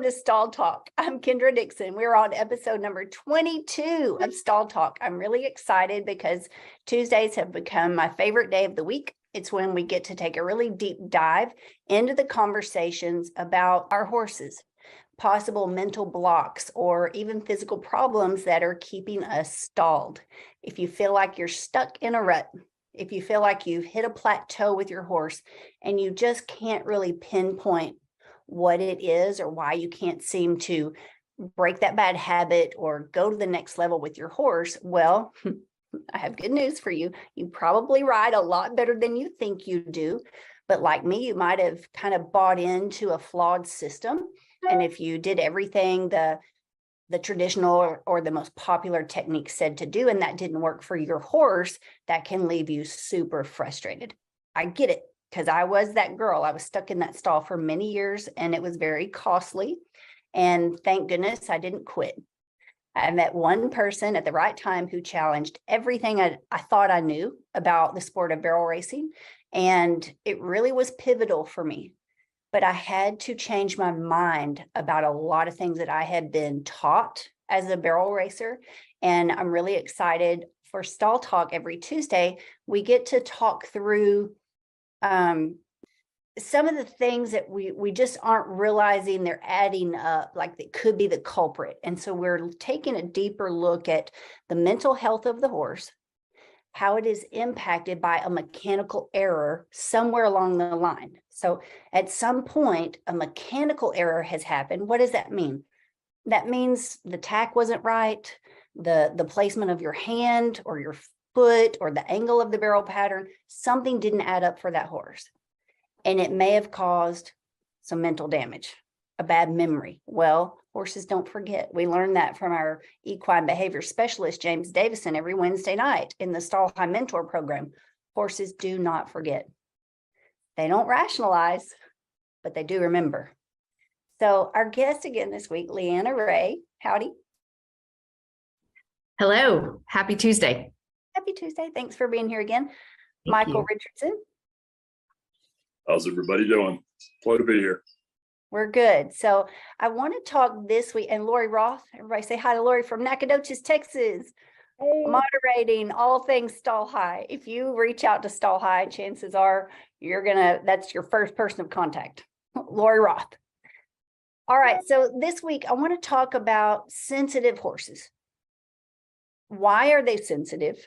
to Stall Talk. I'm Kendra Dixon. We're on episode number 22 of Stall Talk. I'm really excited because Tuesdays have become my favorite day of the week. It's when we get to take a really deep dive into the conversations about our horses, possible mental blocks, or even physical problems that are keeping us stalled. If you feel like you're stuck in a rut, if you feel like you've hit a plateau with your horse and you just can't really pinpoint what it is or why you can't seem to break that bad habit or go to the next level with your horse, well, I have good news for you. You probably ride a lot better than you think you do. But like me, you might have kind of bought into a flawed system. And if you did everything the traditional or the most popular technique said to do, and that didn't work for your horse, that can leave you super frustrated. I get it, because I was that girl. I was stuck in that stall for many years and it was very costly. And thank goodness I didn't quit. I met one person at the right time who challenged everything I thought I knew about the sport of barrel racing. And it really was pivotal for me. But I had to change my mind about a lot of things that I had been taught as a barrel racer. And I'm really excited for Stall Talk every Tuesday. We get to talk through some of the things that we just aren't realizing they're adding up, like that could be the culprit. And so we're taking a deeper look at the mental health of the horse, how it is impacted by a mechanical error somewhere along the line. So at some point, a mechanical error has happened. What does that mean? That means the tack wasn't right, the placement of your hand or your foot or the angle of the barrel pattern, something didn't add up for that horse. And it may have caused some mental damage, a bad memory. Well, horses don't forget. We learn that from our equine behavior specialist, James Davison, every Wednesday night in the Stall High Mentor program. Horses do not forget. They don't rationalize, but they do remember. So our guest again this week, Leanna Ray. Howdy. Hello. Happy Tuesday. Happy Tuesday. Thanks for being here again. Thank Michael you. Richardson. How's everybody doing? Pleasure to be here. We're good. So I want to talk this week, and Lori Roth, everybody say hi to Lori from Nacogdoches, Texas, moderating all things Stall High. If you reach out to Stall High, chances are that's your first person of contact, Lori Roth. All right. So this week I want to talk about sensitive horses. Why are they sensitive?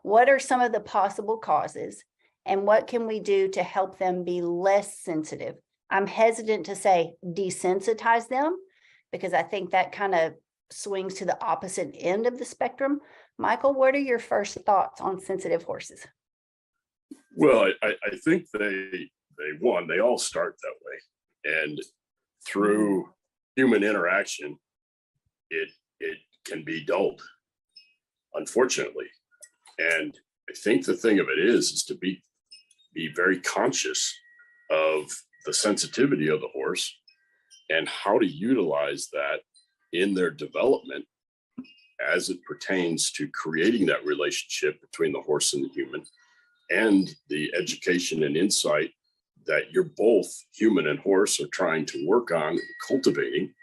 What are some of the possible causes? And what can we do to help them be less sensitive? I'm hesitant to say desensitize them because I think that kind of swings to the opposite end of the spectrum. Michael, what are your first thoughts on sensitive horses? Well, I think they all start that way. And through human interaction, it can be dulled, unfortunately. And I think the thing of it is to be very conscious of the sensitivity of the horse and how to utilize that in their development as it pertains to creating that relationship between the horse and the human, and the education and insight that you're both human and horse are trying to work on and cultivating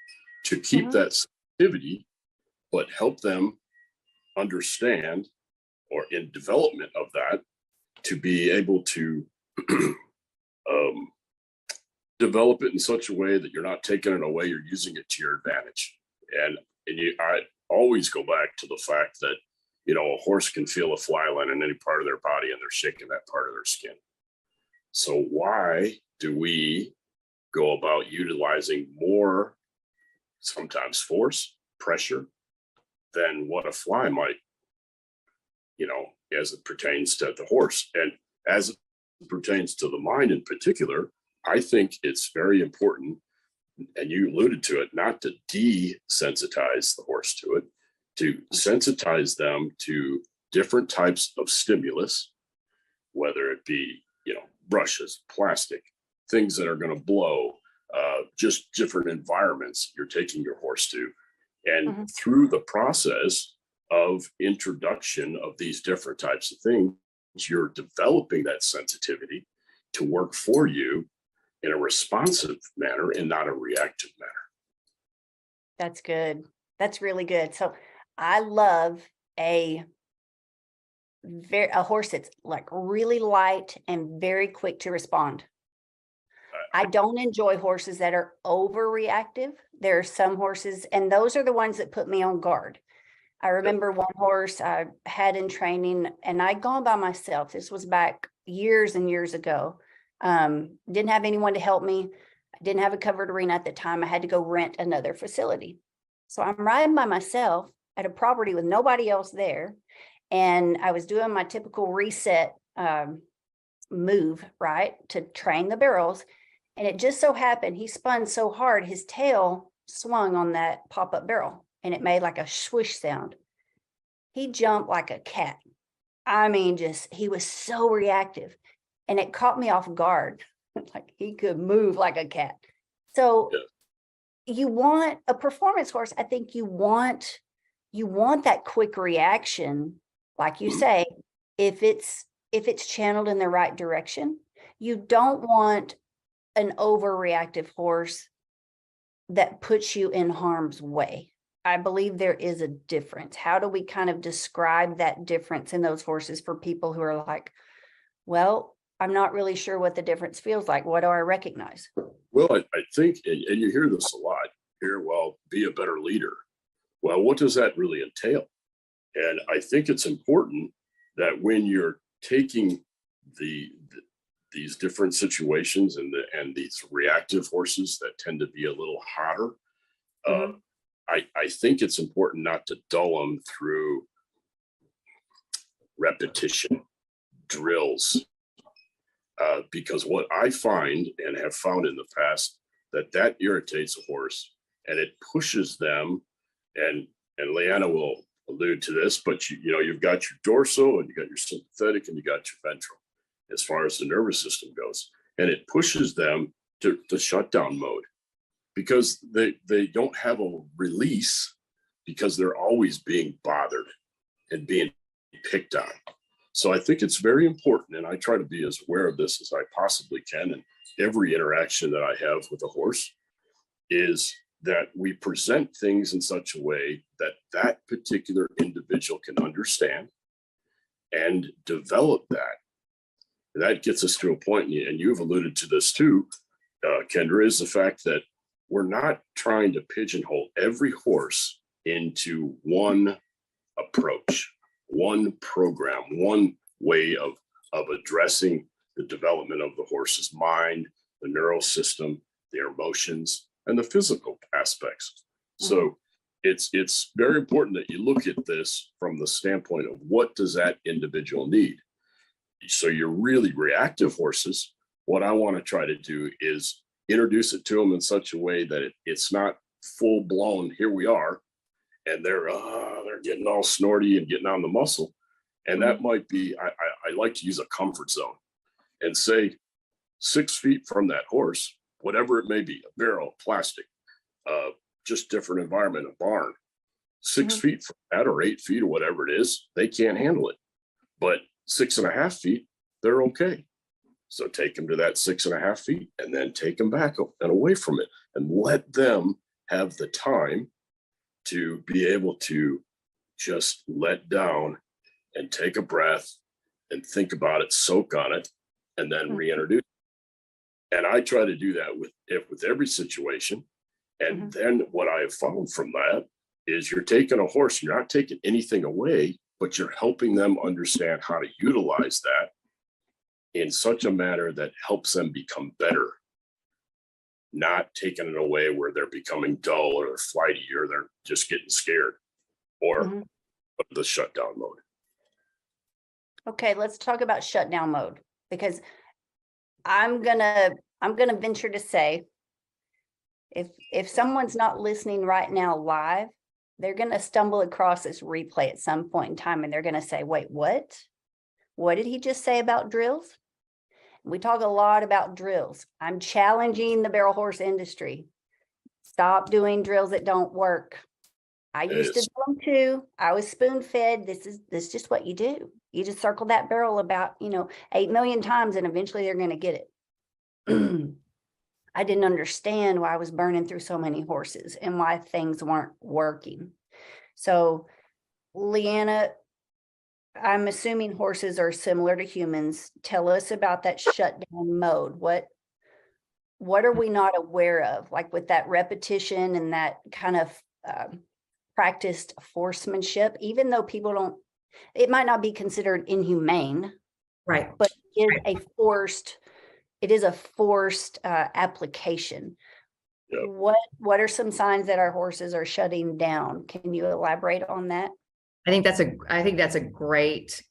to keep that sensitivity, but help them understand, or in development of that, to be able to develop it in such a way that you're not taking it away, you're using it to your advantage. And I always go back to the fact that, a horse can feel a fly line in any part of their body and they're shaking that part of their skin. So why do we go about utilizing more, sometimes force, pressure, than what a fly might, as it pertains to the horse? And as it pertains to the mind in particular, I think it's very important, and you alluded to it, not to desensitize the horse to it, to sensitize them to different types of stimulus, whether it be, brushes, plastic, things that are going to blow, just different environments you're taking your horse to. And through the process of introduction of these different types of things, you're developing that sensitivity to work for you in a responsive manner and not a reactive manner. That's good. That's really good. So I love a horse that's like really light and very quick to respond. I don't enjoy horses that are overreactive. There are some horses, and those are the ones that put me on guard. I remember one horse I had in training, and I'd gone by myself. This was back years and years ago. Didn't have anyone to help me. I didn't have a covered arena at the time. I had to go rent another facility. So I'm riding by myself at a property with nobody else there. And I was doing my typical reset move, right, to train the barrels. And it just so happened he spun so hard, his tail swung on that pop-up barrel and it made like a swish sound. He jumped like a cat. I mean, he was so reactive and it caught me off guard. Like he could move like a cat. So you want a performance horse. I think you want that quick reaction, like you say, if it's channeled in the right direction. You don't want an overreactive horse that puts you in harm's way. I believe there is a difference. How do we kind of describe that difference in those horses for people who are like, well, I'm not really sure what the difference feels like. What do I recognize? Well, I think, and you hear this a lot here, well, be a better leader. Well, what does that really entail? And I think it's important that when you're taking these different situations and these reactive horses that tend to be a little hotter, I think it's important not to dull them through repetition, drills, because what I find and have found in the past that irritates a horse and it pushes them, and Leanna will allude to this, but you've got your dorsal and you got your sympathetic and you got your ventral as far as the nervous system goes, and it pushes them to shutdown mode because they don't have a release because they're always being bothered and being picked on. So I think it's very important, and I try to be as aware of this as I possibly can in every interaction that I have with a horse, is that we present things in such a way that that particular individual can understand and develop that. And that gets us to a point, and you've alluded to this too, Kendra, is the fact that we're not trying to pigeonhole every horse into one approach, one program, one way of addressing the development of the horse's mind, the neural system, their emotions, and the physical aspects. So it's very important that you look at this from the standpoint of what does that individual need. So your really reactive horses, what I want to try to do is introduce it to them in such a way that it's not full blown, here we are, and they're getting all snorty and getting on the muscle. And that might be, I like to use a comfort zone and say 6 feet from that horse, whatever it may be, a barrel, plastic, just different environment, a barn, 6 feet from that or 8 feet or whatever it is, they can't handle it. But 6.5 feet, they're okay. So take them to that 6.5 feet and then take them back and away from it and let them have the time to be able to just let down and take a breath and think about it, soak on it, and then reintroduce. And I try to do that with every situation. And then what I have found from that is you're taking a horse, you're not taking anything away, but you're helping them understand how to utilize that in such a manner that helps them become better, not taking it away where they're becoming dull or they're flighty or they're just getting scared or the shutdown mode. Okay, let's talk about shutdown mode, because I'm gonna venture to say if someone's not listening right now live, they're gonna stumble across this replay at some point in time and they're gonna say, wait, what? What did he just say about drills? We talk a lot about drills. I'm challenging the barrel horse industry. Stop doing drills that don't work. I used to do them too. I was spoon fed. This is just what you do. You just circle that barrel about, 8 million times and eventually they're going to get it. I didn't understand why I was burning through so many horses and why things weren't working. So, Leanna, I'm assuming horses are similar to humans. Tell us about that shutdown mode. What are we not aware of? Like with that repetition and that kind of practiced horsemanship, even though people don't, it might not be considered inhumane, Right. but it is a forced application. Yep. What are some signs that our horses are shutting down? Can you elaborate on that? I think that's a great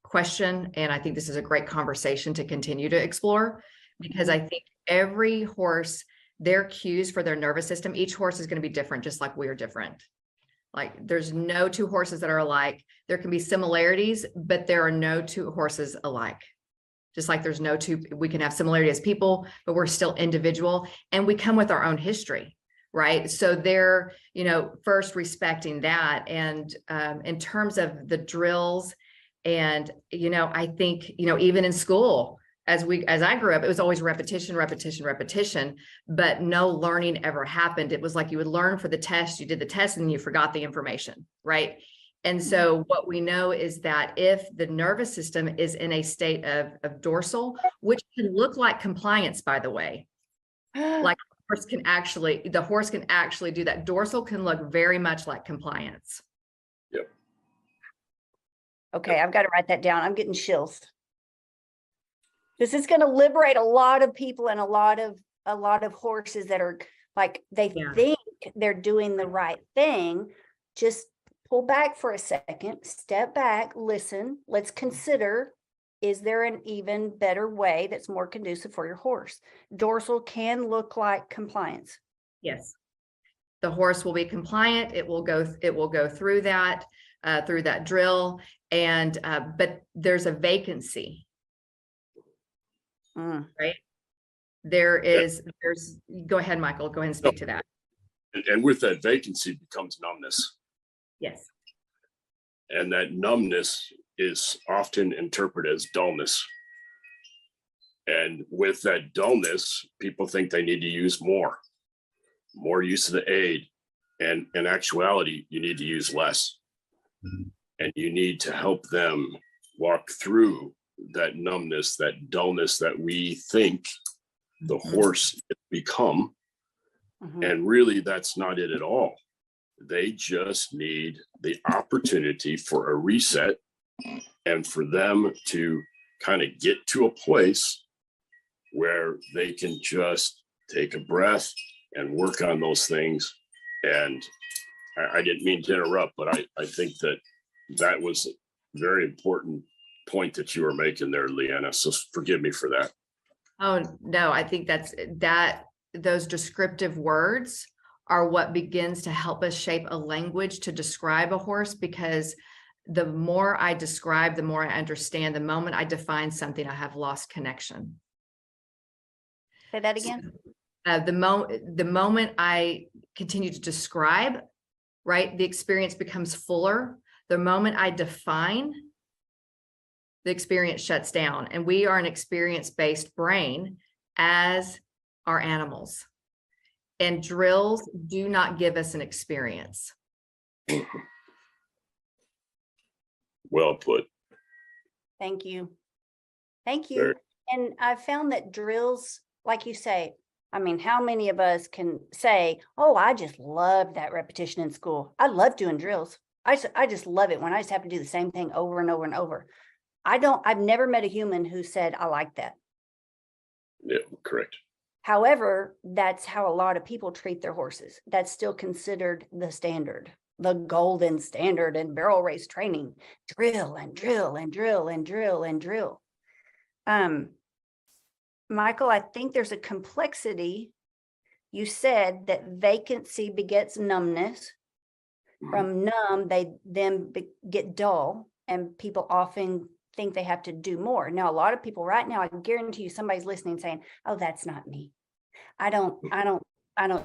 question. And I think this is a great conversation to continue to explore, because I think every horse, their cues for their nervous system, each horse is going to be different, just like we are different. Like there's no two horses that are alike. There can be similarities, but there are no two horses alike. Just like there's no two, we can have similarity as people, but we're still individual and we come with our own history. Right. So they're, first respecting that. And in terms of the drills and, I think, even in school, as I grew up, it was always repetition, but no learning ever happened. It was like you would learn for the test, you did the test and you forgot the information. Right. And so what we know is that if the nervous system is in a state of dorsal, which can look like compliance, by the way, like the horse can actually do that. Dorsal can look very much like compliance. Yep. Okay, I've got to write that down. I'm getting chills. This is going to liberate a lot of people and a lot of horses that are like, they think they're doing the right thing. Just pull back for a second, step back, listen, let's consider, is there an even better way that's more conducive for your horse? Dorsal can look like compliance. Yes. The horse will be compliant. It will go through that drill. And, but there's a vacancy, right? There's, go ahead, Michael, go ahead and speak to that. And with that vacancy becomes numbness. Yes. And that numbness is often interpreted as dullness. And with that dullness, people think they need to use more use of the aid. And in actuality, you need to use less. Mm-hmm. And you need to help them walk through that numbness, that dullness that we think the horse has become. Mm-hmm. And really, that's not it at all. They just need the opportunity for a reset and for them to kind of get to a place where they can just take a breath and work on those things. And I didn't mean to interrupt, but I think that was a very important point that you were making there, Leanna. So forgive me for that. Oh, no, I think those descriptive words are what begins to help us shape a language to describe a horse, because the more I describe, the more I understand. The moment I define something, I have lost connection. Say that again. The moment I continue to describe, right, the experience becomes fuller. The moment I define, the experience shuts down. And we are an experience-based brain, as are animals. And drills do not give us an experience. Well put. Thank you. Thank you. And I found that drills, like you say, I mean, how many of us can say, oh, I just love that repetition in school. I love doing drills. I just love it when I just have to do the same thing over and over and over. I've never met a human who said, I like that. Yeah, correct. However, that's how a lot of people treat their horses. That's still considered the standard, the golden standard in barrel race training. Drill and drill and drill and drill and drill. Michael, I think there's a complexity. You said that vacancy begets numbness. From numb, they then get dull, and people often think they have to do more. Now, a lot of people right now, I guarantee you somebody's listening saying, oh, that's not me. I don't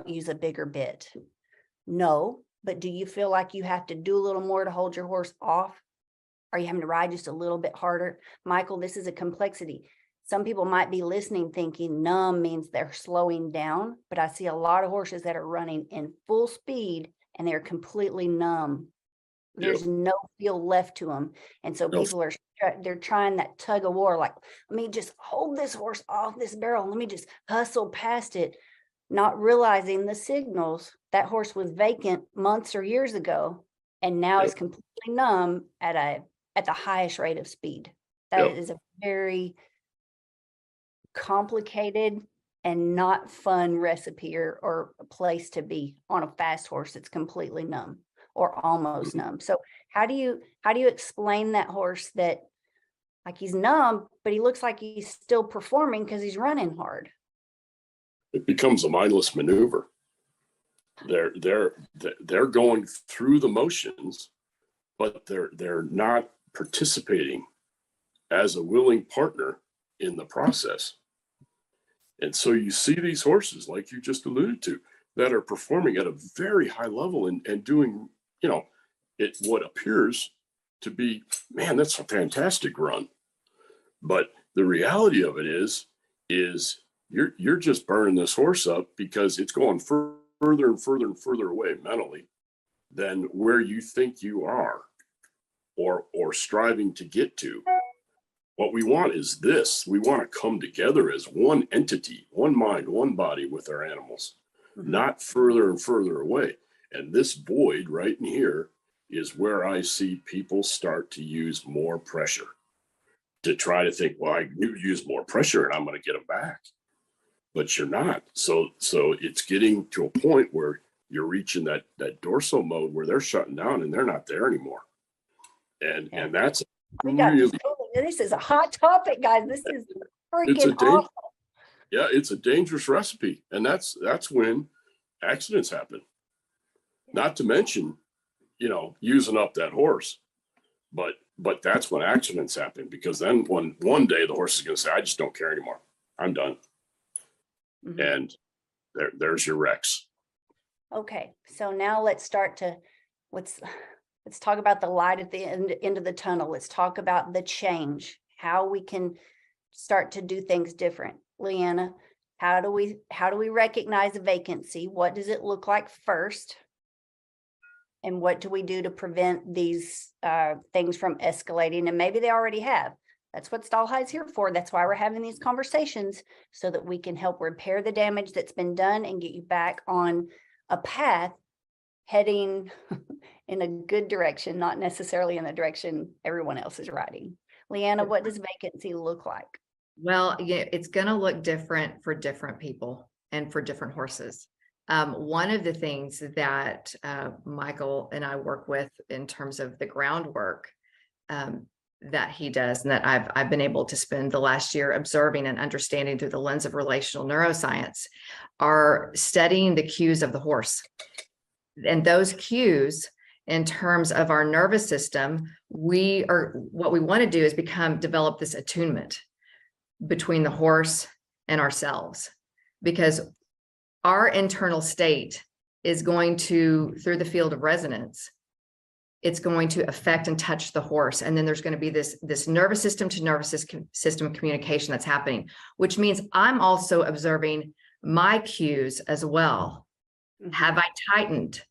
use a bigger bit. No, but do you feel like you have to do a little more to hold your horse off? Are you having to ride just a little bit harder? Michael, this is a complexity. some people might be listening thinking numb means they're slowing down, but I see a lot of horses that are running in full speed and they're completely numb. There's no feel left to them. And so No. people they're trying that tug of war, like, let me just hold this horse off this barrel. Let me just hustle past it, not realizing the signals. That horse was vacant months or years ago, and now Yep. is completely numb at the highest rate of speed. That Yep. is a very complicated and not fun recipe or a place to be on a fast horse that's completely numb or almost numb. So how do you explain that horse that, like, he's numb, but he looks like he's still performing because he's running hard? It becomes a mindless maneuver. They're going through the motions, but they're not participating as a willing partner in the process. And so you see these horses, like you just alluded to, that are performing at a very high level and doing, it what appears to be, man, that's a fantastic run. But the reality of it is you're just burning this horse up because it's going further and further and further away mentally than where you think you are or striving to get to. What we want is this. We want to come together as one entity, one mind, one body with our animals, not further and further away. And this void right in here is where I see people start to use more pressure, to try to think, well, I use more pressure and I'm going to get them back. But you're not. So it's getting to a point where you're reaching that dorsal mode where they're shutting down and they're not there anymore. And that's this is a hot topic, guys. This is freaking it's awful. Yeah, it's a dangerous recipe. And that's when accidents happen. Not to mention, using up that horse. But that's when accidents happen, because then one day the horse is going to say, I just don't care anymore. I'm done. And there's your wrecks. Okay, so now let's talk about the light at the end of the tunnel. Let's talk about the change, how we can start to do things different. Leanna, how do we recognize a vacancy? What does it look like first? And what do we do to prevent these things from escalating? And maybe they already have. That's what Stall High is here for. That's why we're having these conversations, so that we can help repair the damage that's been done and get you back on a path heading in a good direction, not necessarily in the direction everyone else is riding. Leanna, what does vacancy look like? Well, yeah, it's going to look different for different people and for different horses. One of the things that Michael and I work with in terms of the groundwork that he does, and that I've been able to spend the last year observing and understanding through the lens of relational neuroscience, are studying the cues of the horse. And those cues, in terms of our nervous system, what we want to do is develop this attunement between the horse and ourselves, because our internal state is going to, through the field of resonance, it's going to affect and touch the horse. And then there's going to be this nervous system to nervous system communication that's happening, which means I'm also observing my cues as well. Have I tightened?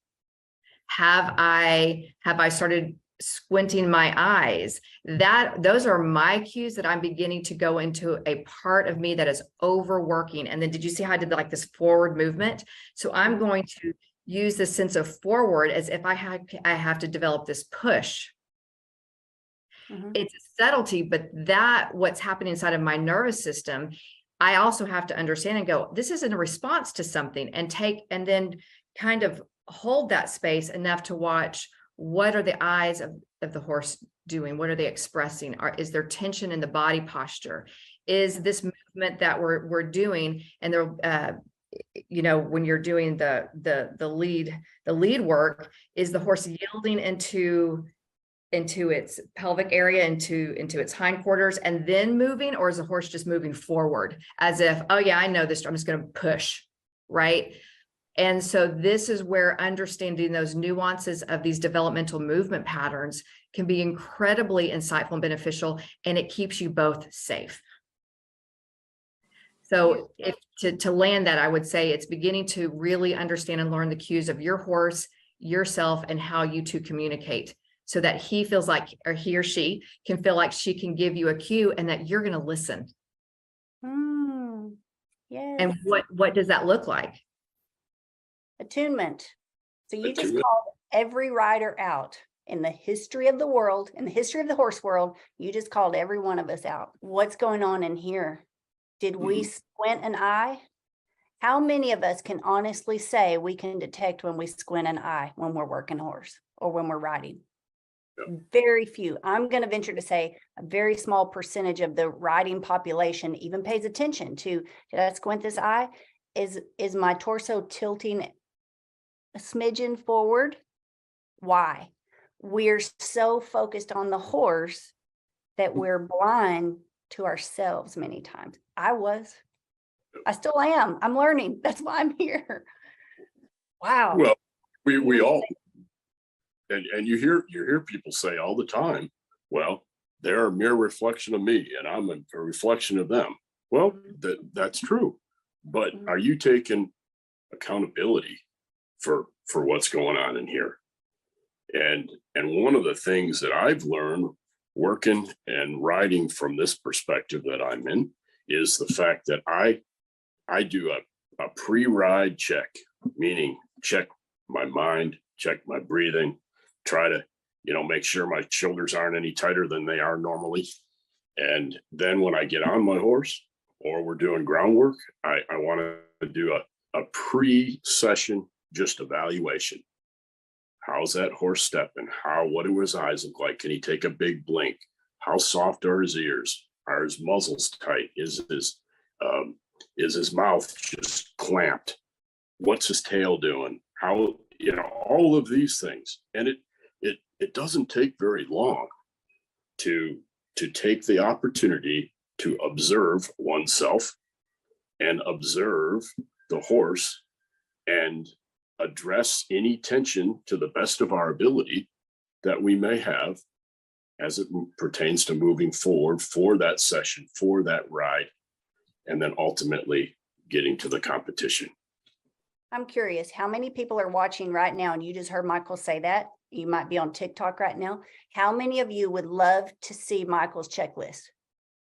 Have I started squinting my eyes? Those are my cues that I'm beginning to go into a part of me that is overworking. And then did you see how I did this forward movement? So I'm going to use the sense of forward as if I have to develop this push. It's a subtlety, but what's happening inside of my nervous system, I also have to understand and go, this is in a response to something, and then kind of hold that space enough to watch, what are the eyes of the horse doing? What are they expressing? Is there tension in the body posture? Is this movement that we're doing, and there, when you're doing the lead work, is the horse yielding into its pelvic area, into its hindquarters, and then moving, or is the horse just moving forward as if, oh yeah, I know this, I'm just going to push, right? And so this is where understanding those nuances of these developmental movement patterns can be incredibly insightful and beneficial, and it keeps you both safe. So if to land that, I would say it's beginning to really understand and learn the cues of your horse, yourself, and how you two communicate, so that he feels like, or he or she can feel like she can give you a cue and that you're going to listen. Yes. And what does that look like? Attunement. So you just Attunement. called every rider out in the history of the world, in the history of the horse world. You just called every one of us out. What's going on in here? Did we squint an eye? How many of us can honestly say we can detect when we squint an eye when we're working a horse or when we're riding? Very few. I'm going to venture to say a very small percentage of the riding population even pays attention to, did I squint this eye? Is my torso tilting a smidgen forward? Why? We're so focused on the horse that we're blind to ourselves many times. I still am. I'm learning. That's why I'm here. Wow. Well, we all, and you hear people say all the time, well, they're a mere reflection of me and I'm a reflection of them. Well, that's true. But are you taking accountability for what's going on in here? And one of the things that I've learned working and riding from this perspective that I'm in is the fact that I do a pre-ride check, meaning check my mind, check my breathing, try to, make sure my shoulders aren't any tighter than they are normally. And then when I get on my horse or we're doing groundwork, I want to do a pre-session just evaluation. How's that horse stepping? What do his eyes look like? Can he take a big blink? How soft are his ears? Are his muzzles tight? Is his mouth just clamped? What's his tail doing? How, all of these things. And it doesn't take very long to take the opportunity to observe oneself and observe the horse and address any tension to the best of our ability that we may have as it pertains to moving forward for that session, for that ride, and then ultimately getting to the competition. I'm curious, how many people are watching right now? And you just heard Michael say that. You might be on TikTok right now. How many of you would love to see Michael's checklist?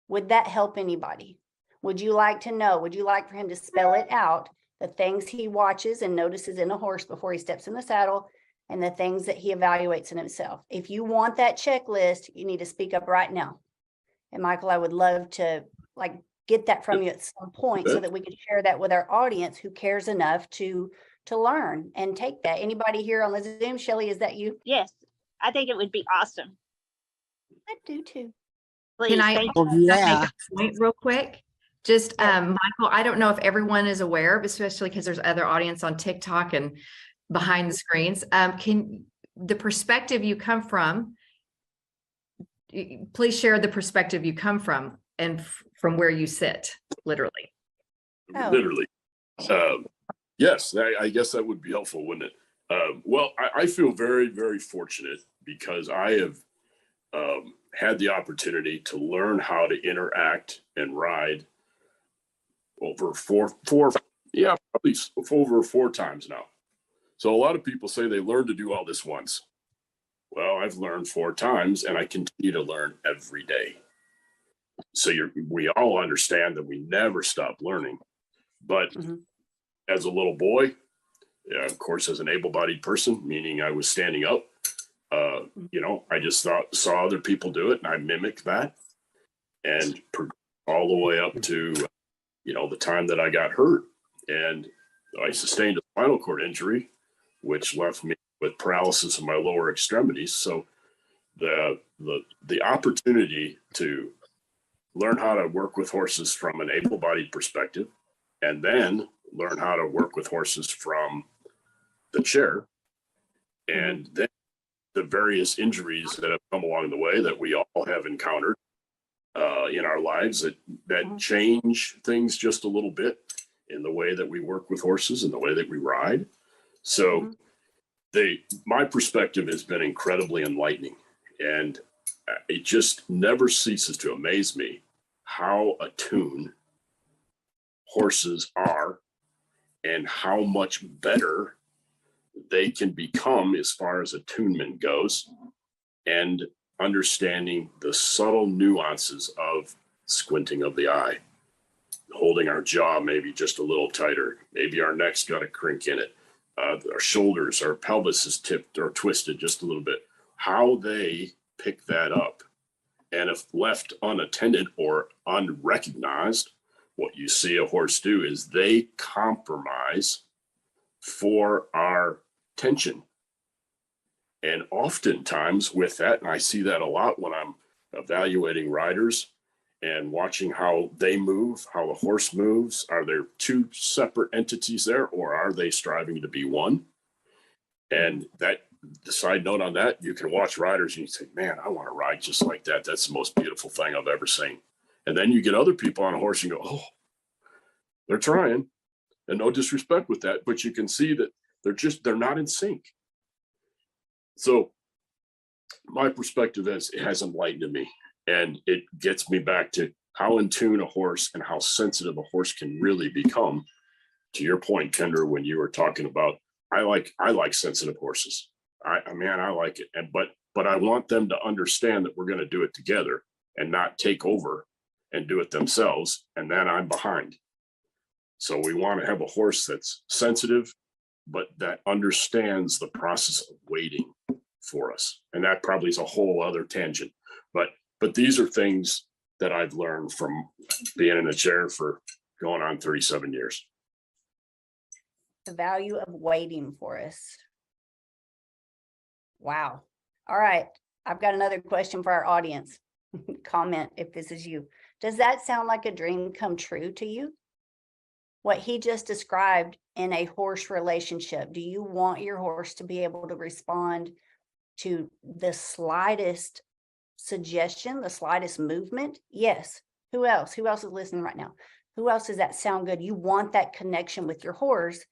Would that help anybody? Would you like to know? Would you like for him to spell it out, the things he watches and notices in a horse before he steps in the saddle, and the things that he evaluates in himself? If you want that checklist, you need to speak up right now. And Michael, I would love to get that from you at some point so that we can share that with our audience who cares enough to learn and take that. Anybody here on the Zoom? Shelly, is that you? Yes, I think it would be awesome. I do too. Please, Can I thank make a point real quick? Just, Yeah. Michael, I don't know if everyone is aware, especially because there's other audience on TikTok and behind the screens. Can the perspective you come from, please share the perspective you come from and from where you sit, literally. Oh. Literally. Yes, I guess that would be helpful, wouldn't it? Well, I feel very, very fortunate because I have had the opportunity to learn how to interact and ride over probably over 4 times now. So a lot of people say they learned to do all this once. Well, I've learned 4 times and I continue to learn every day. So we all understand that we never stop learning. But as a little boy, of course, as an able-bodied person, meaning I was standing up, I just saw other people do it and I mimicked that, and all the way up to, the time that I got hurt and I sustained a spinal cord injury, which left me with paralysis of my lower extremities. So the opportunity to learn how to work with horses from an able-bodied perspective, and then learn how to work with horses from the chair, and then the various injuries that have come along the way that we all have encountered in our lives that change things just a little bit in the way that we work with horses and the way that we ride. So my perspective has been incredibly enlightening, and it just never ceases to amaze me how attuned horses are and how much better they can become as far as attunement goes, and understanding the subtle nuances of squinting of the eye, holding our jaw maybe just a little tighter, maybe our neck's got a crink in it, our shoulders, our pelvis is tipped or twisted just a little bit, how they pick that up. And if left unattended or unrecognized, what you see a horse do is they compromise for our tension. And oftentimes with that, and I see that a lot when I'm evaluating riders and watching how they move, how the horse moves, are there two separate entities there, or are they striving to be one? And that, the side note on that, you can watch riders and you say, man, I want to ride just like that. That's the most beautiful thing I've ever seen. And then you get other people on a horse and go, oh, they're trying. And no disrespect with that, but you can see that they're not in sync. So my perspective is, it has enlightened me, and it gets me back to how in tune a horse and how sensitive a horse can really become. To your point, Kendra, when you were talking about, I like sensitive horses. I like it. But I want them to understand that we're going to do it together and not take over and do it themselves. And then I'm behind. So we want to have a horse that's sensitive, but that understands the process of waiting for us. And that probably is a whole other tangent. But these are things that I've learned from being in a chair for going on 37 years. The value of waiting for us. Wow. All right. I've got another question for our audience. Comment if this is you. Does that sound like a dream come true to you? What he just described in a horse relationship. Do you want your horse to be able to respond to the slightest suggestion, the slightest movement? Yes. Who else? Who else is listening right now? Who else does that sound good? You want that connection with your horse.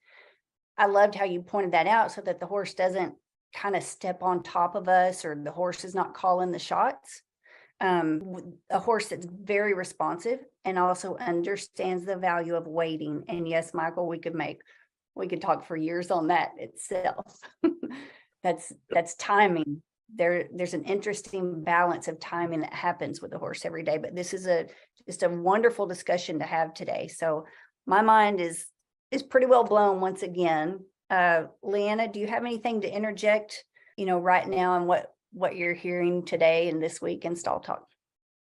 I loved how you pointed that out, so that the horse doesn't kind of step on top of us, or the horse is not calling the shots. A horse that's very responsive and also understands the value of waiting. And yes, Michael, we could talk for years on that itself. That's timing. There's an interesting balance of timing that happens with the horse every day, but this is just a wonderful discussion to have today. So my mind is pretty well blown once again. Leanna, do you have anything to interject, right now, and what you're hearing today and this week in Stall Talk?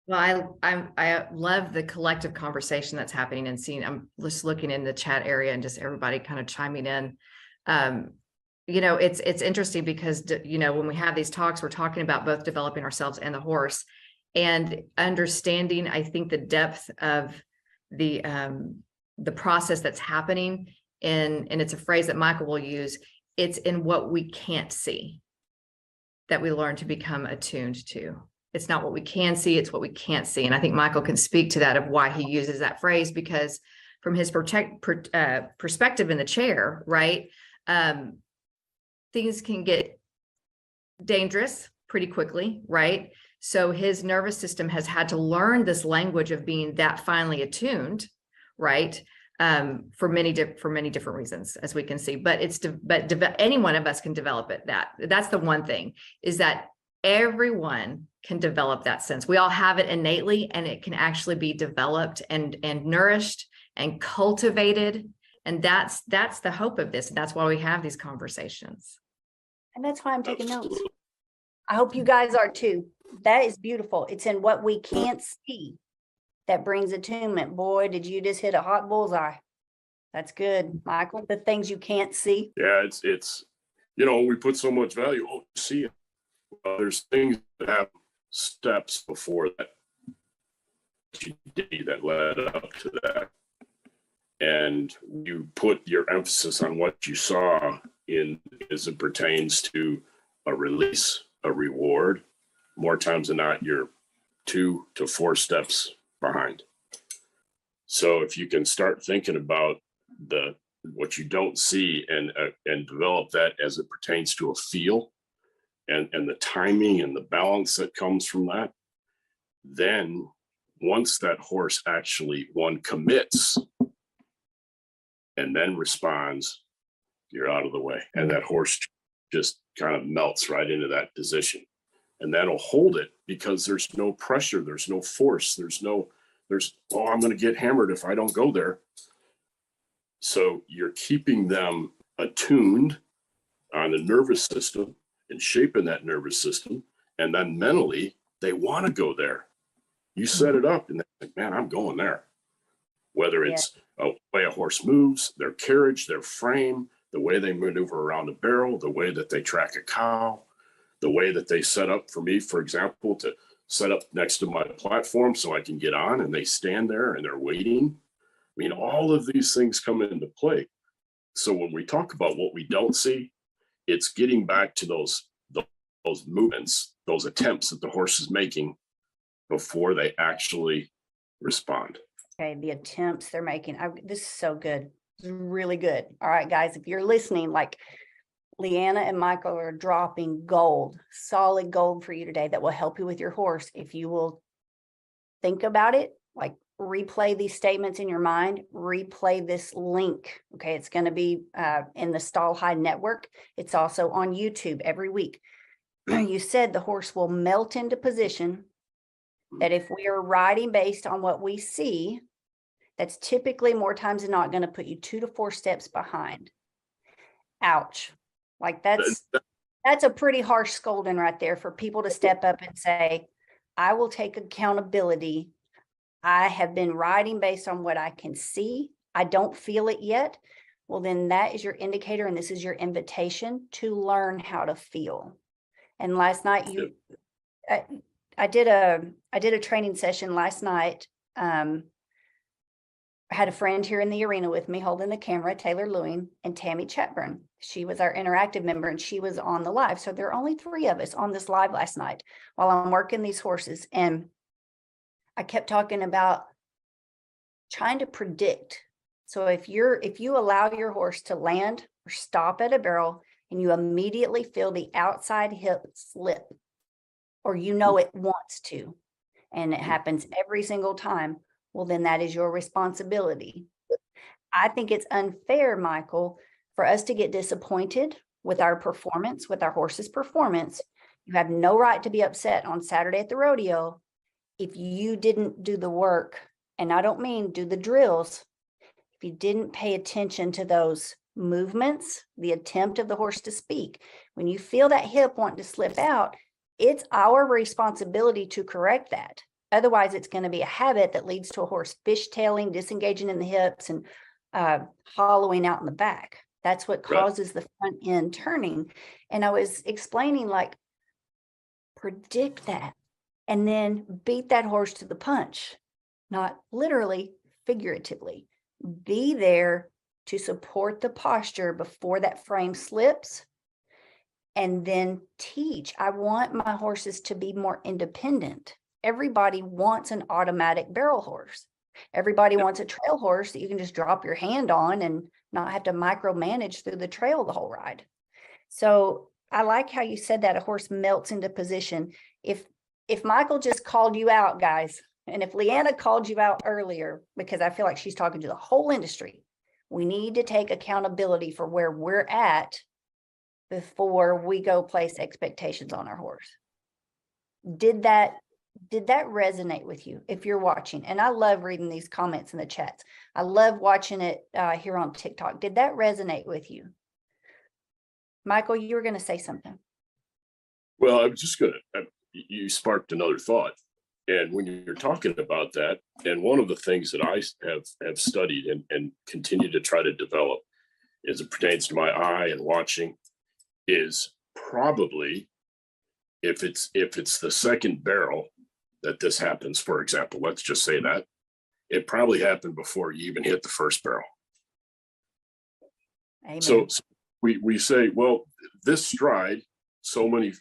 Well, I love the collective conversation that's happening and seeing. I'm just looking in the chat area and just everybody kind of chiming in. It's interesting because when we have these talks, we're talking about both developing ourselves and the horse, and understanding, I think, the depth of the process that's happening. And it's a phrase that Michael will use. It's in what we can't see that we learn to become attuned to. It's not what we can see, it's what we can't see. And I think Michael can speak to that, of why he uses that phrase, because from his perspective in the chair, right? Things can get dangerous pretty quickly, right? So his nervous system has had to learn this language of being that finely attuned, right? For many different reasons, as we can see. But any one of us can develop it. That's the one thing, is that everyone can develop that sense. We all have it innately, and it can actually be developed and nourished and cultivated. And that's the hope of this. That's why we have these conversations. And that's why I'm taking notes. I hope you guys are too. That is beautiful. It's in what we can't see that brings attunement. Boy, did you just hit a hot bullseye. That's good, Michael. The things you can't see. Yeah, it's we put so much value. Oh, see it. There's things that have steps before that that led up to that. And you put your emphasis on what you saw in as it pertains to a release, a reward. More times than not, you're 2 to 4 steps behind. So if you can start thinking about what you don't see and develop that as it pertains to a feel and the timing and the balance that comes from that, then once that horse actually commits and then responds, you're out of the way. And that horse just kind of melts right into that position. And that'll hold it because there's no pressure, there's no force, oh, I'm going to get hammered if I don't go there. So you're keeping them attuned on the nervous system and shaping that nervous system. And then mentally, they want to go there. You set it up and they're like, man, I'm going there. Whether it's the way a horse moves, their carriage, their frame, the way they maneuver around a barrel, the way that they track a cow, the way that they set up for me, for example, to set up next to my platform so I can get on and they stand there and they're waiting. I mean, all of these things come into play. So when we talk about what we don't see, it's getting back to those movements, those attempts that the horse is making before they actually respond. Okay, the attempts they're making. This is so good. It's really good. All right, guys, if you're listening, like Leanna and Michael are dropping gold, solid gold for you today that will help you with your horse. If you will think about it, like replay these statements in your mind, replay this link. Okay, it's going to be in the Stall High Network. It's also on YouTube every week. You said the horse will melt into position, that if we are riding based on what we see, that's typically more times than not going to put you 2 to 4 steps behind. Ouch. Like that's a pretty harsh scolding right there for people to step up and say, I will take accountability. I have been riding based on what I can see. I don't feel it yet. Well, then that is your indicator, and this is your invitation to learn how to feel. And last night I did a training session last night. I had a friend here in the arena with me holding the camera, Taylor Lewing and Tammy Chatburn. She was our interactive member and she was on the live. So there are only 3 of us on this live last night while I'm working these horses. And I kept talking about trying to predict. So if you allow your horse to land or stop at a barrel and you immediately feel the outside hip slip, or you know it wants to, and it happens every single time, well, then that is your responsibility. I think it's unfair, Michael, for us to get disappointed with our performance, with our horse's performance. You have no right to be upset on Saturday at the rodeo if you didn't do the work. And I don't mean do the drills. If you didn't pay attention to those movements, the attempt of the horse to speak, when you feel that hip wanting to slip out, it's our responsibility to correct that. Otherwise, it's going to be a habit that leads to a horse fishtailing, disengaging in the hips, and hollowing out in the back. That's what causes the front end turning. And I was explaining, like, predict that and then beat that horse to the punch, not literally, figuratively. Be there to support the posture before that frame slips, and then teach. I want my horses to be more independent. Everybody wants an automatic barrel horse. Everybody wants a trail horse that you can just drop your hand on and not have to micromanage through the trail the whole ride. So I like how you said that a horse melts into position. If Michael just called you out, guys, and if Leanna called you out earlier, because I feel like she's talking to the whole industry, we need to take accountability for where we're at before we go place expectations on our horse. Did that resonate with you if you're watching? And I love reading these comments in the chats. I love watching it here on TikTok. Did that resonate with you? Michael, you were going to say something. Well, I was just going to, you sparked another thought. And when you're talking about that, and one of the things that I have studied and continue to try to develop as it pertains to my eye and watching is probably if it's the second barrel that this happens, for example, let's just say that it probably happened before you even hit the first barrel. Amen. So we say, well, this stride, so many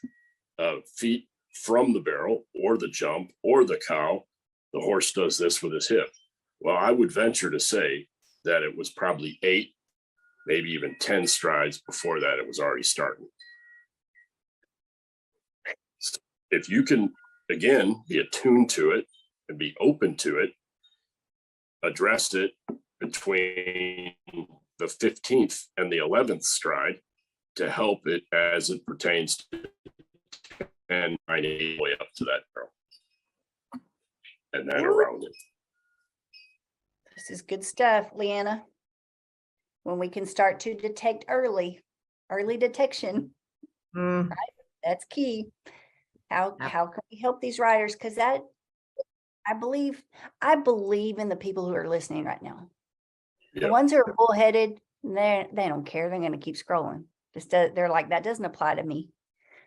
feet from the barrel or the jump or the cow, the horse does this with his hip. Well, I would venture to say that it was probably 8, maybe even 10 strides before that it was already starting. So if you can, again, be attuned to it and be open to it, address it between the 15th and the 11th stride to help it as it pertains to 10, 9, 8, way up to that barrel. And then around it. This is good stuff, Leanna. When we can start to detect early detection, Mm, that's key. How Yep. how can we help these riders? Because that I believe in the people who are listening right now. The Yep. ones who are bullheaded, they don't care. They're going to keep scrolling. They're like, that doesn't apply to me.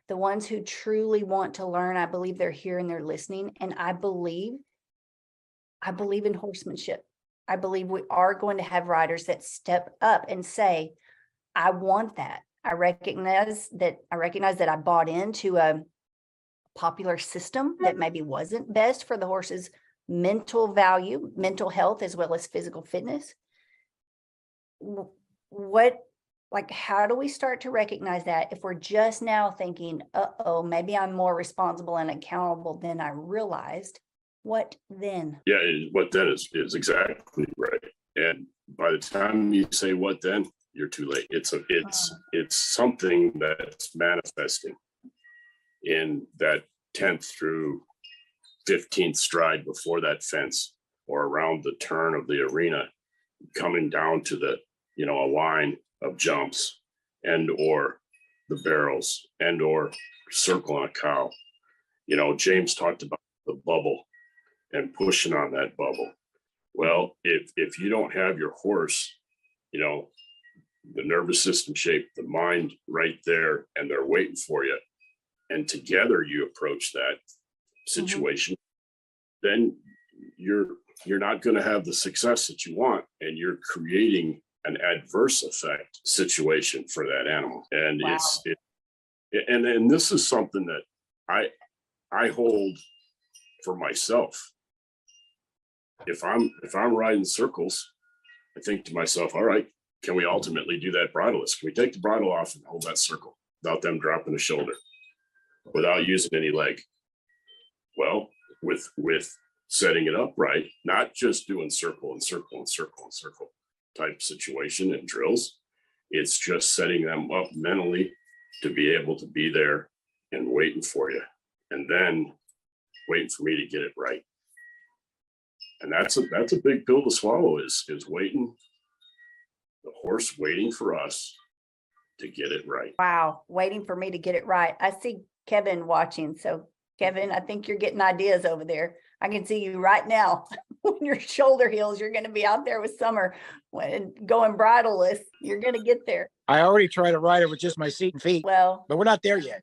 The ones who truly want to learn, I believe they're here and they're listening. And I believe in horsemanship. I believe we are going to have riders that step up and say, I want that. I recognize that I bought into a popular system that maybe wasn't best for the horse's mental value, mental health, as well as physical fitness. How do we start to recognize that if we're just now thinking, maybe I'm more responsible and accountable than I realized? What then? Yeah, what then is exactly right. And by the time you say what then, you're too late. It's something that's manifesting in that 10th through 15th stride before that fence, or around the turn of the arena, coming down to the, a line of jumps, and or the barrels, and or circling a cow. James talked about the bubble and pushing on that bubble. Well, if you don't have your horse, the nervous system shape, the mind right there, and they're waiting for you, and together you approach that situation, then you're not going to have the success that you want, and you're creating an adverse effect situation for that animal. And Wow. and this is something that I hold for myself. If I'm riding circles, I think to myself, all right, can we ultimately do that bridleless? Can we take the bridle off and hold that circle without them dropping the shoulder, without using any leg? Well, with setting it up right, not just doing circle and circle and circle and circle type situation and drills. It's just setting them up mentally to be able to be there and waiting for you, and then waiting for me to get it right. And that's a big pill to swallow, is waiting, the horse waiting for us to get it right. Wow, waiting for me to get it right. I see Kevin watching. So Kevin, I think you're getting ideas over there. I can see you right now. When your shoulder heals, you're going to be out there with Summer when going bridleless. You're going to get there. I already tried to ride it with just my seat and feet, Well, but we're not there yet.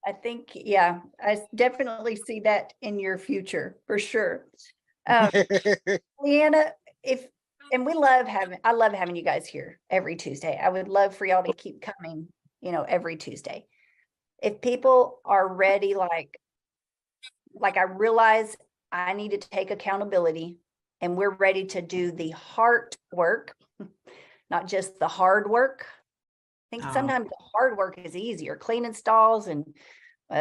I think, yeah, I definitely see that in your future for sure. Leanna, I love having you guys here every Tuesday. I would love for y'all to keep coming, every Tuesday. If people are ready, like I realize I need to take accountability, and we're ready to do the heart work, not just the hard work. I think sometimes the hard work is easier, cleaning stalls and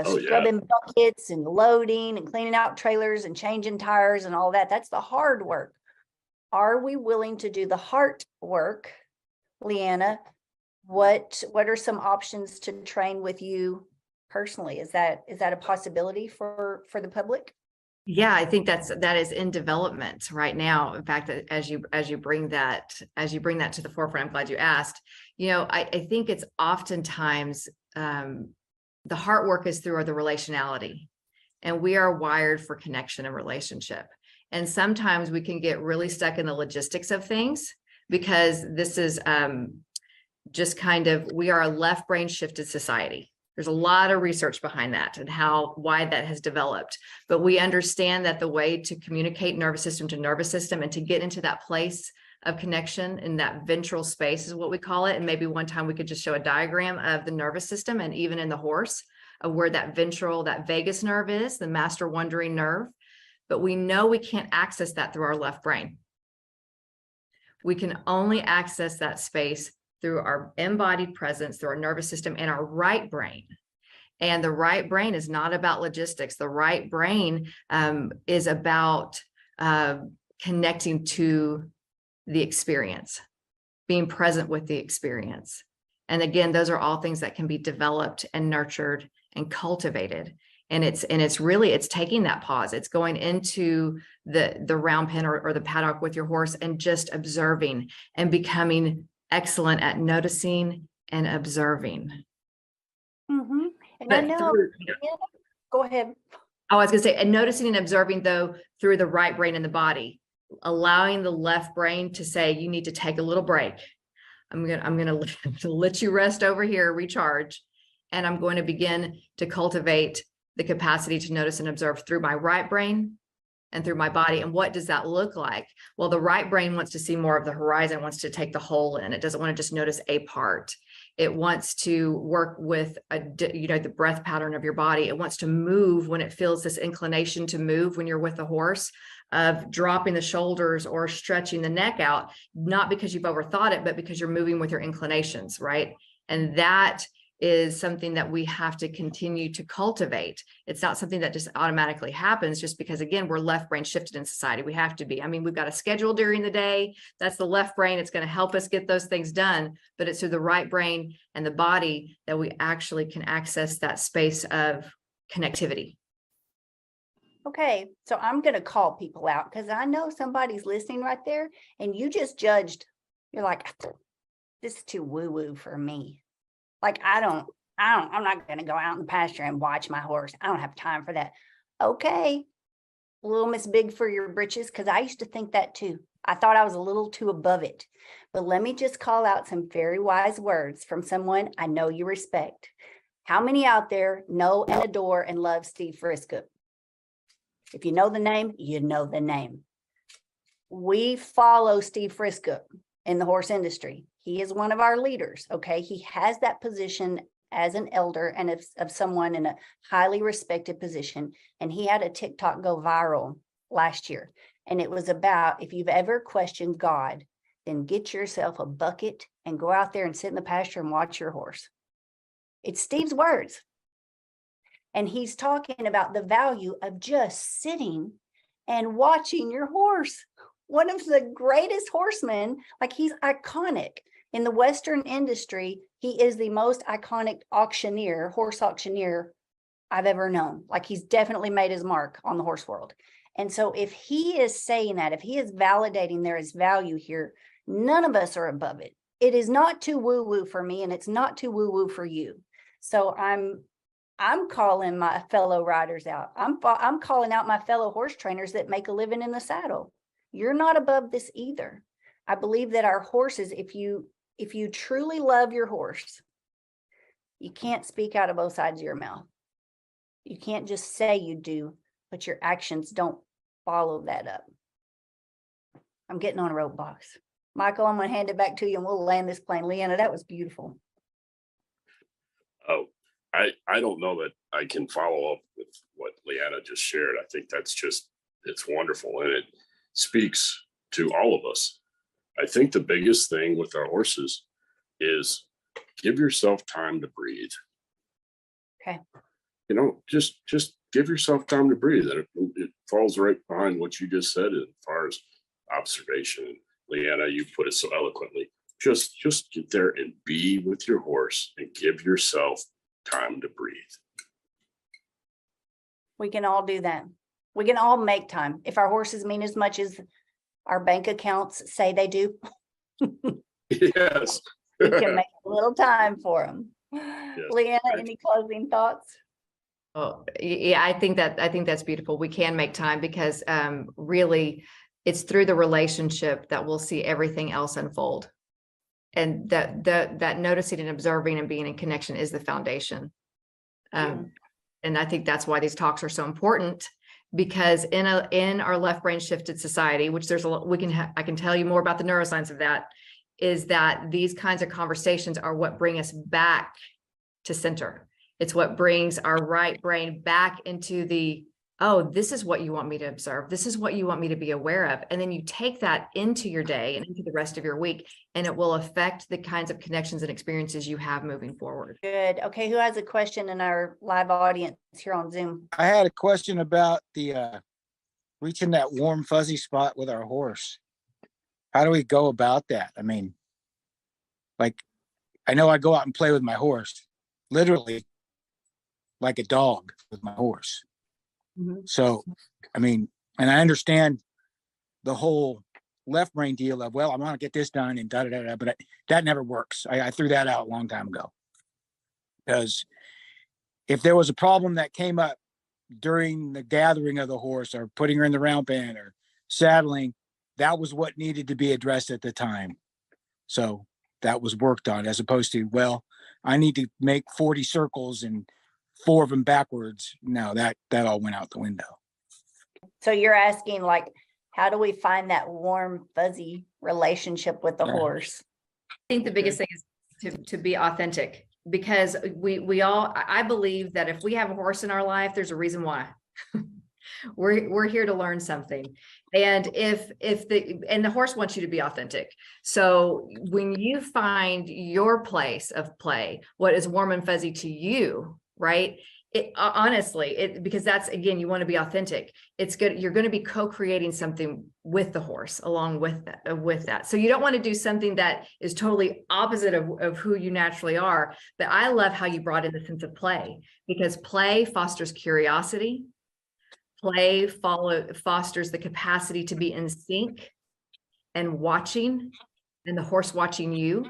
scrubbing buckets and loading and cleaning out trailers and changing tires and all that. That's the hard work. Are we willing to do the heart work, Leanna? What are some options to train with you personally? Is that a possibility for the public? Yeah, I think that is in development right now. In fact, as you bring that to the forefront, I'm glad you asked. I think it's oftentimes the heart work is through the relationality, and we are wired for connection and relationship. And sometimes we can get really stuck in the logistics of things, because this is just we are a left brain shifted society. There's a lot of research behind that and why that has developed. But we understand that the way to communicate nervous system to nervous system and to get into that place of connection in that ventral space is what we call it. And maybe one time we could just show a diagram of the nervous system, and even in the horse, of where that vagus nerve is, the master wandering nerve. But we know we can't access that through our left brain. We can only access that space through our embodied presence, through our nervous system and our right brain. And the right brain is not about logistics. The right brain is about connecting to the experience. being present with the experience. And again, those are all things that can be developed and nurtured and cultivated. And it's really, it's taking that pause. It's going into the round pen or the paddock with your horse and just observing and becoming excellent at noticing and observing. Mhm. And I But know, go ahead. I was gonna say, and noticing and observing though through the right brain and the body, allowing the left brain to say, you need to take a little break. I'm gonna let you rest over here, recharge. And I'm going to begin to cultivate the capacity to notice and observe through my right brain and through my body. And what does that look like? Well, the right brain wants to see more of the horizon, wants to take the whole in. It doesn't want to just notice a part. It wants to work with the breath pattern of your body. It wants to move when it feels this inclination to move when you're with the horse, of dropping the shoulders or stretching the neck out, not because you've overthought it, but because you're moving with your inclinations, right? And that is something that we have to continue to cultivate. It's not something that just automatically happens just because, again, we're left brain shifted in society. We have to be. I mean, we've got a schedule during the day. That's the left brain. It's going to help us get those things done, but it's through the right brain and the body that we actually can access that space of connectivity. Okay, so I'm going to call people out because I know somebody's listening right there and you just judged. You're like, this is too woo-woo for me. Like, I'm not going to go out in the pasture and watch my horse. I don't have time for that. Okay, little Miss Big for your britches, because I used to think that too. I thought I was a little too above it. But let me just call out some very wise words from someone I know you respect. How many out there know and adore and love Steve Frisco? If you know the name, you know the name. We follow Steve Frisco in the horse industry. He is one of our leaders, okay? He has that position as an elder and of someone in a highly respected position. And he had a TikTok go viral last year. And it was about, if you've ever questioned God, then get yourself a bucket and go out there and sit in the pasture and watch your horse. It's Steve's words. And he's talking about the value of just sitting and watching your horse. One of the greatest horsemen, like he's iconic in the Western industry. He is the most iconic auctioneer, horse auctioneer I've ever known. Like he's definitely made his mark on the horse world. And so if he is saying that, if he is validating there is value here, none of us are above it. It is not too woo-woo for me and it's not too woo-woo for you. So I'm calling my fellow riders out. I'm calling out my fellow horse trainers that make a living in the saddle. You're not above this either. I believe that our horses, if you truly love your horse, you can't speak out of both sides of your mouth. You can't just say you do, but your actions don't follow that up. I'm getting on a rope box. Michael, I'm going to hand it back to you and we'll land this plane. Leanna, that was beautiful. Oh, I don't know that I can follow up with what Leanna just shared. I think it's wonderful. And it speaks to all of us. I think the biggest thing with our horses is give yourself time to breathe. Okay. Just give yourself time to breathe. And it falls right behind what you just said as far as observation. Leanna, you put it so eloquently. Just get there and be with your horse and give yourself time to breathe. We can all do that. We can all make time. If our horses mean as much as our bank accounts say they do, Yes. we can make a little time for them. Yes. Leanna, any closing thoughts? Oh, yeah, I think that's beautiful. We can make time because really it's through the relationship that we'll see everything else unfold. And that noticing and observing and being in connection is the foundation. And I think that's why these talks are so important, because in our left brain shifted society, which there's a lot, I can tell you more about the neuroscience of that, is that these kinds of conversations are what bring us back to center. It's what brings our right brain back into the, oh, this is what you want me to observe. This is what you want me to be aware of. And then you take that into your day and into the rest of your week, and it will affect the kinds of connections and experiences you have moving forward. Good. Okay. Who has a question in our live audience here on Zoom? I had a question about the reaching that warm, fuzzy spot with our horse. How do we go about that? I mean, Like, I know I go out and play with my horse, literally like a dog with my horse. Mhm. So, I mean, and I understand the whole left brain deal of, well, I want to get this done and da da da da, but that never works. I threw that out a long time ago, because if there was a problem that came up during the gathering of the horse or putting her in the round pen or saddling, that was what needed to be addressed at the time. So that was worked on, as opposed to, well, I need to make 40 circles and 4 of them backwards. No, that all went out the window. So you're asking, like, how do we find that warm, fuzzy relationship with the Yeah. horse? I think the biggest thing is to be authentic, because we all, I believe that if we have a horse in our life, there's a reason why. We're here to learn something. And the horse wants you to be authentic. So when you find your place of play, what is warm and fuzzy to you, right? Because that's, again, you want to be authentic. It's good. You're going to be co-creating something with the horse along with that. So you don't want to do something that is totally opposite of who you naturally are. But I love how you brought in the sense of play, because play fosters curiosity. Play fosters the capacity to be in sync and watching, and the horse watching you,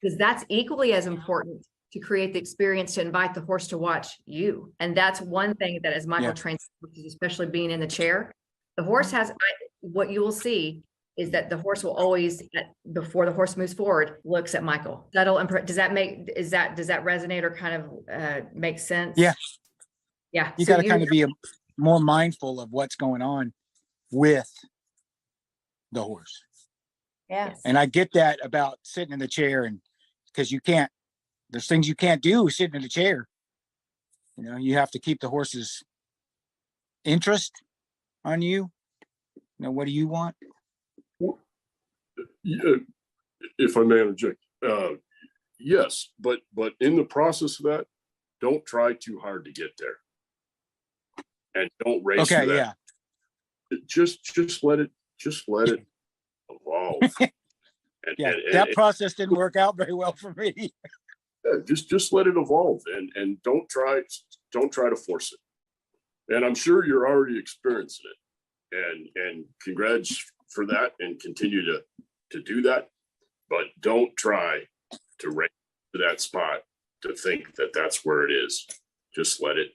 because that's equally as important to create the experience, to invite the horse to watch you. And that's one thing that, as Michael trains, especially being in the chair, the horse has, what you will see is that the horse will always, before the horse moves forward, looks at Michael. Does that resonate or kind of make sense? Yeah. Yeah. You got to kind of be more mindful of what's going on with the horse. Yeah. And I get that about sitting in the chair, and because there's things you can't do sitting in the chair. You know, you have to keep the horse's interest on you. You know, what do you want? Yeah, if I may interject, yes, but in the process of that, don't try too hard to get there, and don't race for that. Yeah. Just let it evolve. That process didn't work out very well for me. Just let it evolve, and don't try to force it. And I'm sure you're already experiencing it, and congrats for that, and continue to do that. But don't try to race to that spot to think that that's where it is. Just let it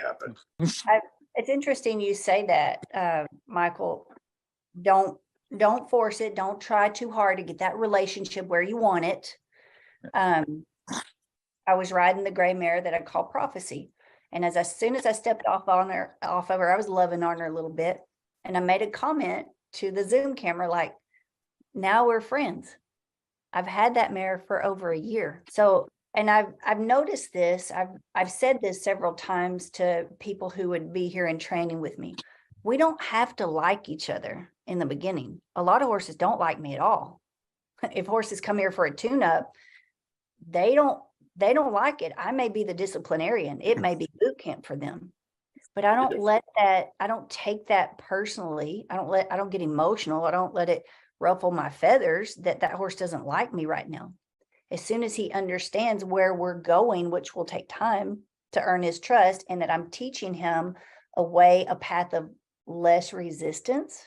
happen. It's interesting you say that, Michael. Don't force it. Don't try too hard to get that relationship where you want it. I was riding the gray mare that I call Prophecy. And as soon as I stepped off of her, I was loving on her a little bit. And I made a comment to the Zoom camera, like, now we're friends. I've had that mare for over a year. So, and I've noticed this, I've said this several times to people who would be here in training with me. We don't have to like each other in the beginning. A lot of horses don't like me at all. If horses come here for a tune-up, they don't like it. I may be the disciplinarian. It may be boot camp for them. But I don't take that personally. I don't get emotional. I don't let it ruffle my feathers that horse doesn't like me right now. As soon as he understands where we're going, which will take time to earn his trust, and that I'm teaching him a path of less resistance,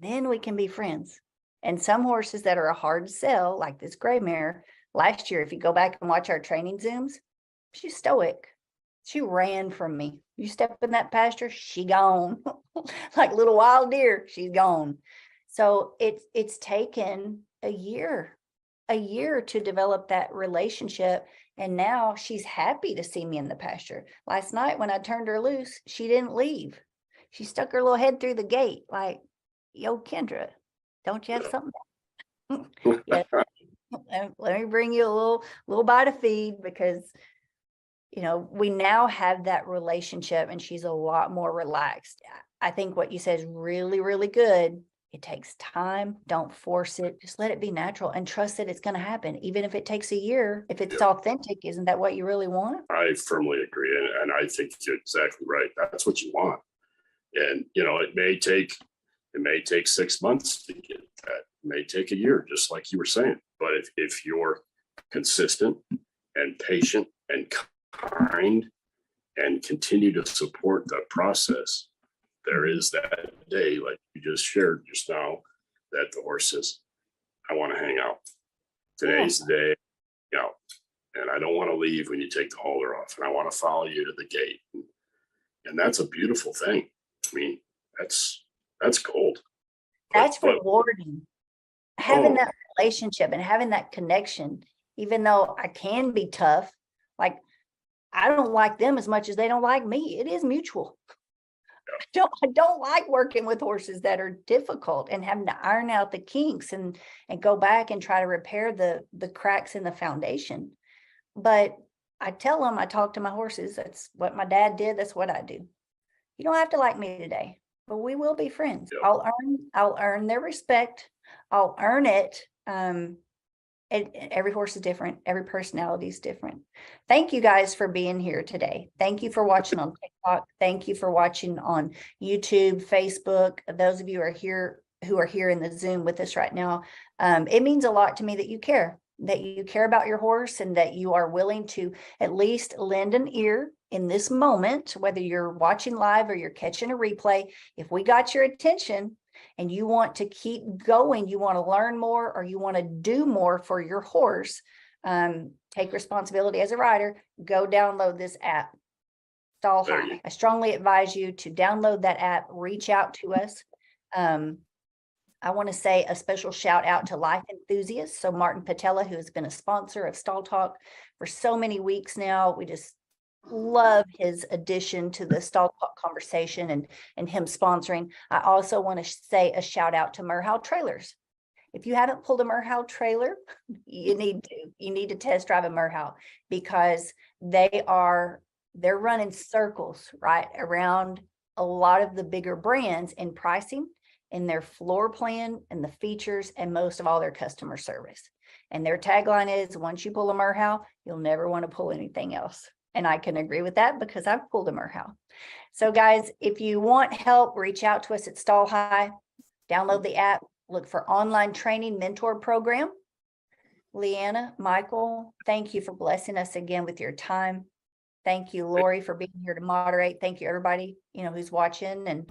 then we can be friends. And some horses that are a hard sell, like this gray mare, last year, if you go back and watch our training Zooms, she's stoic. She ran from me. You step in that pasture, she gone. Like little wild deer, she's gone. So it's taken a year to develop that relationship. And now she's happy to see me in the pasture. Last night when I turned her loose, she didn't leave. She stuck her little head through the gate like, yo, Kendra, don't you have something? Yeah. Let me bring you a little bite of feed, because we now have that relationship, and she's a lot more relaxed. I think what you said is really, really good. It takes time. Don't force it. Just let it be natural and trust that it's going to happen. Even if it takes a year, if it's authentic, isn't that what you really want? I firmly agree. And I think you're exactly right. That's what you want. And, it may take 6 months to get may take a year, just like you were saying. But if you're consistent and patient and kind and continue to support the process, there is that day, like you just shared just now, that the horse says, I want to hang out. Today's the day, and I don't want to leave when you take the halter off, and I want to follow you to the gate. And that's a beautiful thing. I mean, that's gold. That's But- rewarding. Having Oh. that relationship and having that connection, even though I can be tough, like I don't like them as much as they don't like me. It is mutual. I don't like working with horses that are difficult and having to iron out the kinks and go back and try to repair the cracks in the foundation. But I tell them, I talk to my horses, that's what my dad did, that's what I do. You don't have to like me today, but we will be friends. Yep. I'll earn their respect. I'll earn it. And every horse is different. Every personality is different. Thank you guys for being here today. Thank you for watching on TikTok. Thank you for watching on YouTube, Facebook. Those of you who are here in the Zoom with us right now. It means a lot to me that you care about your horse and that you are willing to at least lend an ear in this moment, whether you're watching live or you're catching a replay. If we got your attention and you want to keep going, you want to learn more, or you want to do more for your horse, take responsibility as a rider, go download this app, Stall There High. you- I strongly advise you to download that app, reach out to us. I want to say a special shout out to Life Enthusiasts. So Martin Patella, who has been a sponsor of Stall Talk for so many weeks now. We just love his addition to the Stall Talk conversation and him sponsoring. I also want to say a shout out to Merhow Trailers. If you haven't pulled a Merhow trailer, you need to test drive a Merhow, because they're running circles right around a lot of the bigger brands in pricing, in their floor plan and the features, and most of all their customer service. And their tagline is, once you pull a Merhow, you'll never want to pull anything else. And I can agree with that because I've pulled a Merhow. So guys, if you want help, reach out to us at Stall High, download the app, look for online training mentor program. Leanna, Michael, thank you for blessing us again with your time. Thank you, Lori, for being here to moderate. Thank you, everybody, who's watching, and